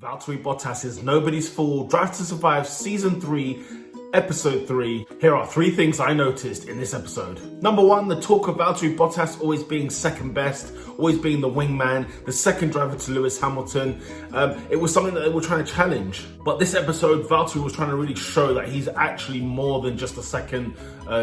Valterri Bottas is Nobody's Fool, Drive to Survive Season 3, Episode 3. Here are 3 things I noticed in this episode. Number 1, the talk of Valterri Bottas always being second best, always being the wingman, the second driver to Lewis Hamilton. It was something that they were trying to challenge. But this episode, Valtteri was trying to really show that he's actually more than just a second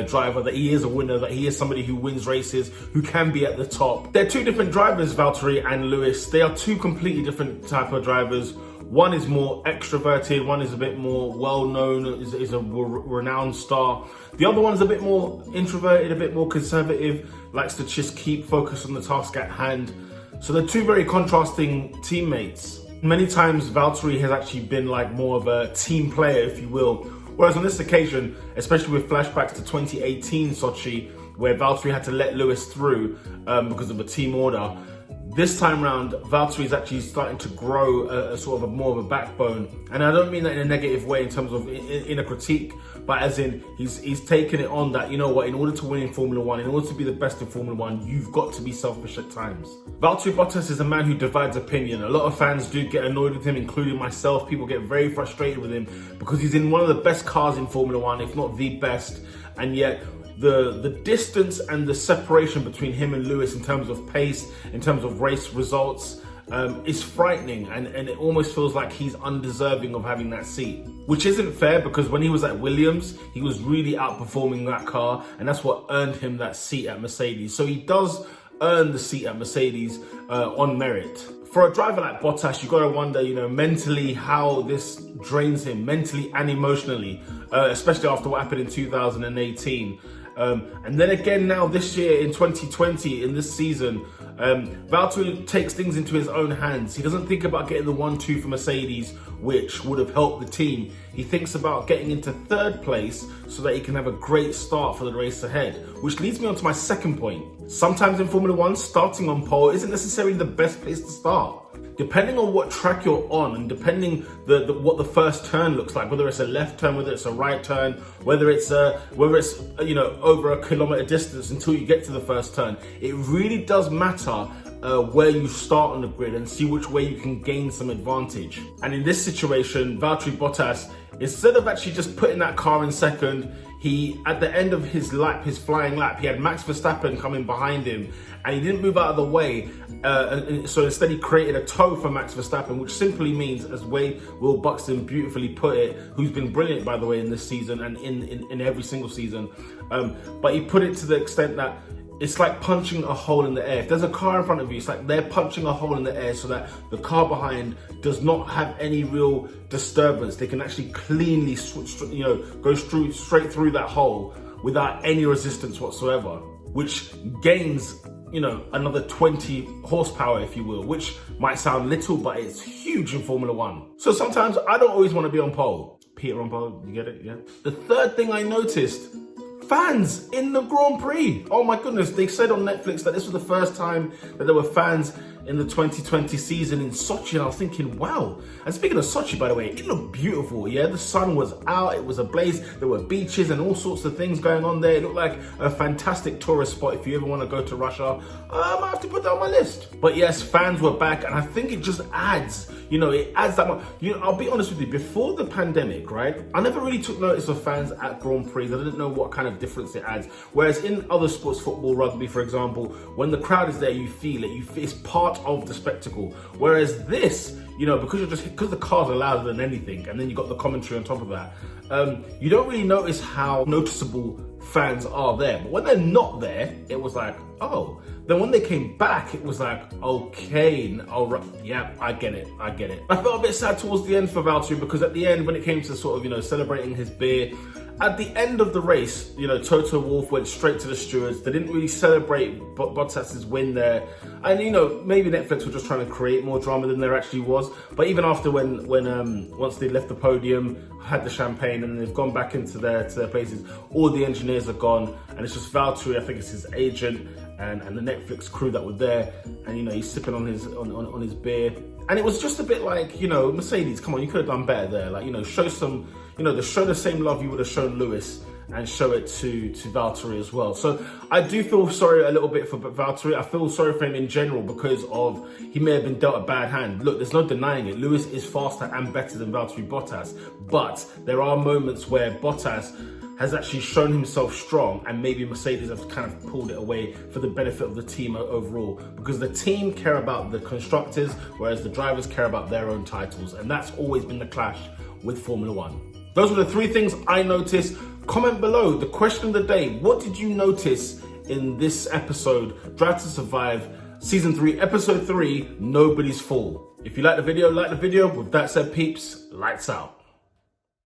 driver, that he is a winner, that he is somebody who wins races, who can be at the top. They're 2 different drivers, Valtteri and Lewis. They are 2 completely different type of drivers. One is more extroverted, one is a bit more well-known, is a renowned star. The other one is a bit more introverted, a bit more conservative, likes to just keep focused on the task at hand. So they're 2 very contrasting teammates. Many times Valtteri has actually been like more of a team player, if you will. Whereas on this occasion, especially with flashbacks to 2018 Sochi, where Valtteri had to let Lewis through because of a team order, this time round, Valtteri is actually starting to grow a sort of more of a backbone. And I don't mean that in a negative way in terms of in a critique, but as in he's taken it on that, you know what, in order to win in Formula 1, in order to be the best in Formula 1, you've got to be selfish at times. Valtteri Bottas is a man who divides opinion. A lot of fans do get annoyed with him, including myself. People get very frustrated with him because he's in one of the best cars in Formula 1, if not the best, and yet the distance and the separation between him and Lewis in terms of pace, in terms of race results, is frightening, and it almost feels like he's undeserving of having that seat. Which isn't fair, because when he was at Williams, he was really outperforming that car, and that's what earned him that seat at Mercedes. So he does earn the seat at Mercedes on merit. For a driver like Bottas, you got to wonder, mentally how this drains him, mentally and emotionally, especially after what happened in 2018. And then again now this year in 2020, in this season, Valtteri takes things into his own hands. He doesn't think about getting the 1-2 for Mercedes, which would have helped the team. He thinks about getting into 3rd place so that he can have a great start for the race ahead. Which leads me on to my second point. Sometimes in Formula 1, starting on pole isn't necessarily the best place to start. Depending on what track you're on, and depending what the first turn looks like, whether it's a left turn, whether it's a right turn, whether it's over a kilometer distance until you get to the first turn, it really does matter where you start on the grid and see which way you can gain some advantage. And in this situation, Valtteri Bottas, instead of actually just putting that car in second, he, at the end of his lap, his flying lap, he had Max Verstappen coming behind him, and he didn't move out of the way. So instead he created a tow for Max Verstappen, which simply means, as Will Buxton beautifully put it, who's been brilliant, by the way, in this season and in every single season, but he put it to the extent that it's like punching a hole in the air. If there's a car in front of you, it's like they're punching a hole in the air so that the car behind does not have any real disturbance. They can actually cleanly, go straight through that hole without any resistance whatsoever, which gains, another 20 horsepower, if you will, which might sound little, but it's huge in Formula 1. So sometimes I don't always want to be on pole. Peter on pole, you get it? Yeah. The third thing I noticed, fans in the Grand Prix. Oh my goodness, they said on Netflix that this was the first time that there were fans in the 2020 season in Sochi, and I was thinking, wow. And speaking of Sochi, by the way, it looked beautiful, yeah? The sun was out, it was ablaze, there were beaches and all sorts of things going on there. It looked like a fantastic tourist spot if you ever want to go to Russia. I might have to put that on my list. But yes, fans were back, and I think it just adds, it adds that much. I'll be honest with you, before the pandemic, right, I never really took notice of fans at Grand Prix. I didn't know what kind of difference it adds. Whereas in other sports, football, rugby, for example, when the crowd is there, you feel it. It's part of the spectacle. Whereas this, because the cars are louder than anything, and then you got the commentary on top of that, you don't really notice how noticeable fans are there. But when they're not there, it was like, oh. Then when they came back, it was like, okay, all right, yeah, I get it. I felt a bit sad towards the end for Valtteri, because at the end, when it came to sort of, celebrating his beer, at the end of the race, Toto Wolff went straight to the stewards. They didn't really celebrate Bottas's win there. And, maybe Netflix were just trying to create more drama than there actually was. But even after when once they left the podium, had the champagne, and they've gone back into their places, all the engineers are gone. And it's just Valtteri, I think it's his agent, and the Netflix crew that were there. And, he's sipping on his beer. And it was just a bit like, Mercedes, come on, you could have done better there. Like, show some, show the same love you would have shown Lewis. and show it to Valtteri as well. So I do feel sorry a little bit for Valtteri. I feel sorry for him in general because of he may have been dealt a bad hand. Look, there's no denying it. Lewis is faster and better than Valtteri Bottas, but there are moments where Bottas has actually shown himself strong, and maybe Mercedes have kind of pulled it away for the benefit of the team overall, because the team care about the constructors, whereas the drivers care about their own titles, and that's always been the clash with Formula One. Those were the three things I noticed. Comment below, the question of the day: what did you notice in this episode, Drive to Survive, Season 3, Episode 3, Nobody's Fault? If you like the video, like the video. With that said, peeps, lights out.